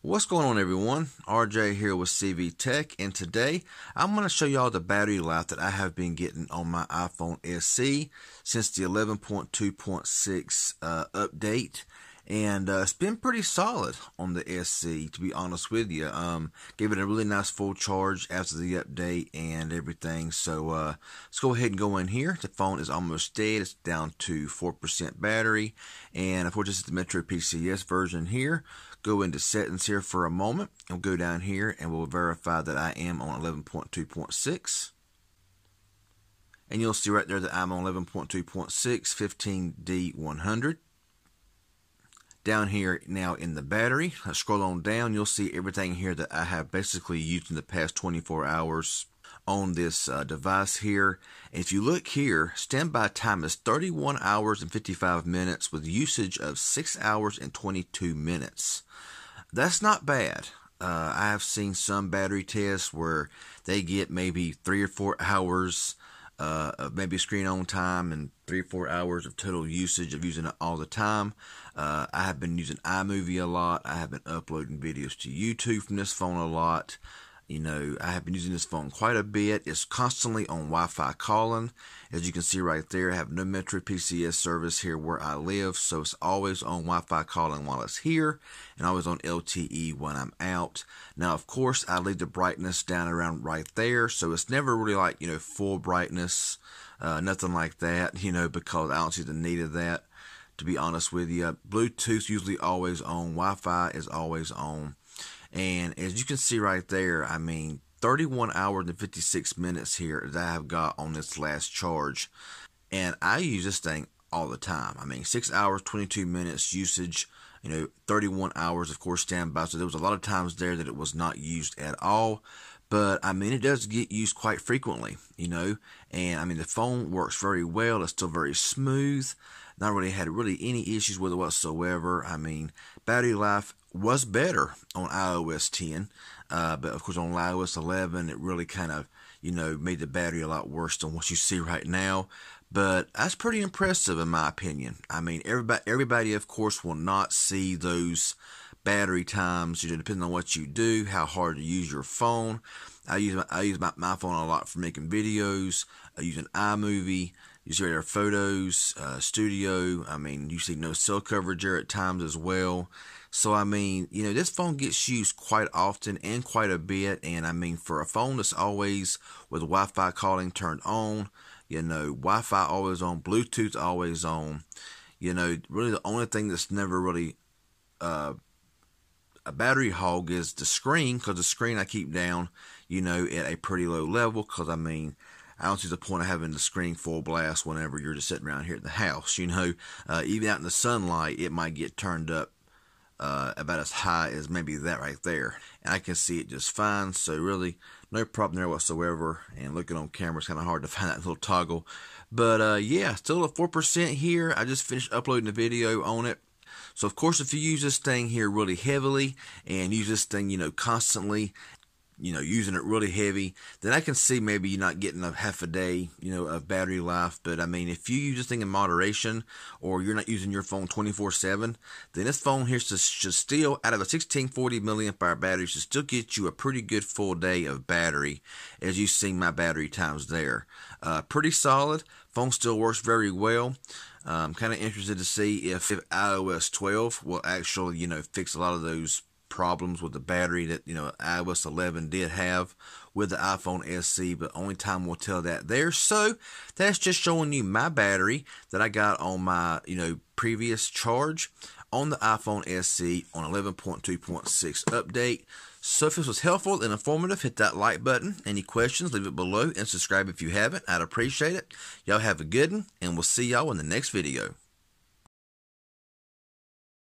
What's going on, everyone? RJ here with CV Tech, and today I'm going to show y'all the battery life that I have been getting on my iPhone SE since the 11.2.6 update, and it's been pretty solid on the SE, to be honest with you. Gave it a really nice full charge after the update and everything, so let's go ahead and go in here. The phone is almost dead. It's down to 4% battery, and of course this is the Metro PCS version here. Go into settings here for a moment, and we'll go down here and we'll verify that I am on 11.2.6, and you'll see right there that I'm on 11.2.6 15D100. Down here now in the battery, let's scroll on down. You'll see everything here that I have basically used in the past 24 hours on this device here. And if you look here, standby time is 31 hours and 55 minutes with usage of 6 hours and 22 minutes. That's not bad. I have seen some battery tests where they get maybe 3 or 4 hours of maybe screen on time and 3 or 4 hours of total usage of using it all the time. I have been using iMovie a lot. I have been uploading videos to YouTube from this phone a lot. You know, I have been using this phone quite a bit. It's constantly on Wi-Fi calling. As you can see right there, I have no Metro PCS service here where I live, so it's always on Wi-Fi calling while it's here, and always on LTE when I'm out. Now, of course, I leave the brightness down around right there, so it's never really like, you know, full brightness, nothing like that, you know, because I don't see the need of that, to be honest with you. Bluetooth usually always on. Wi-Fi is always on. And as you can see right there, I mean, 31 hours and 56 minutes here that I have got on this last charge. And I use this thing all the time. I mean, 6 hours, 22 minutes usage, you know, 31 hours, of course, standby. So there was a lot of times there that it was not used at all. But, I mean, it does get used quite frequently, you know. And, I mean, the phone works very well. It's still very smooth. Not really had any issues with it whatsoever. I mean, battery life was better on iOS 10, but of course on iOS 11 it really kind of, you know, made the battery a lot worse than what you see right now. But that's pretty impressive in my opinion. I mean, everybody of course will not see those battery times, you know, depending on what you do, how hard to use your phone. I use my phone a lot for making videos. I use an iMovie. You see their photos, studio. I mean, you see no cell coverage there at times as well. So, I mean, you know, this phone gets used quite often and quite a bit. And, I mean, for a phone that's always with Wi-Fi calling turned on, you know, Wi-Fi always on, Bluetooth always on, you know, really the only thing that's never really a battery hog is the screen, because the screen I keep down, you know, at a pretty low level, because, I mean, I don't see the point of having the screen full blast whenever you're just sitting around here at the house, you know. Even out in the sunlight, it might get turned up about as high as maybe that right there. And I can see it just fine, so really no problem there whatsoever. And looking on camera, it's kind of hard to find that little toggle. But yeah, still at 4% here. I just finished uploading a video on it. So of course, if you use this thing here really heavily and use this thing, you know, constantly, you know, using it really heavy, then I can see maybe you're not getting a half a day, you know, of battery life. But I mean, if you use this thing in moderation, or you're not using your phone 24/7, then this phone here should still, out of a 1640 milliamp hour battery, should still get you a pretty good full day of battery, as you see my battery times there. Pretty solid. Phone still works very well. I'm kind of interested to see if iOS 12 will actually, you know, fix a lot of those problems with the battery that, you know, iOS 11 did have with the iPhone SE, but only time will tell that there. So that's just showing you my battery that I got on my, you know, previous charge on the iPhone SE on 11.2.6 update. So if this was helpful and informative, hit that like button. Any questions, leave it below, and subscribe if you haven't. I'd appreciate it. Y'all have a good one, and we'll see y'all in the next video.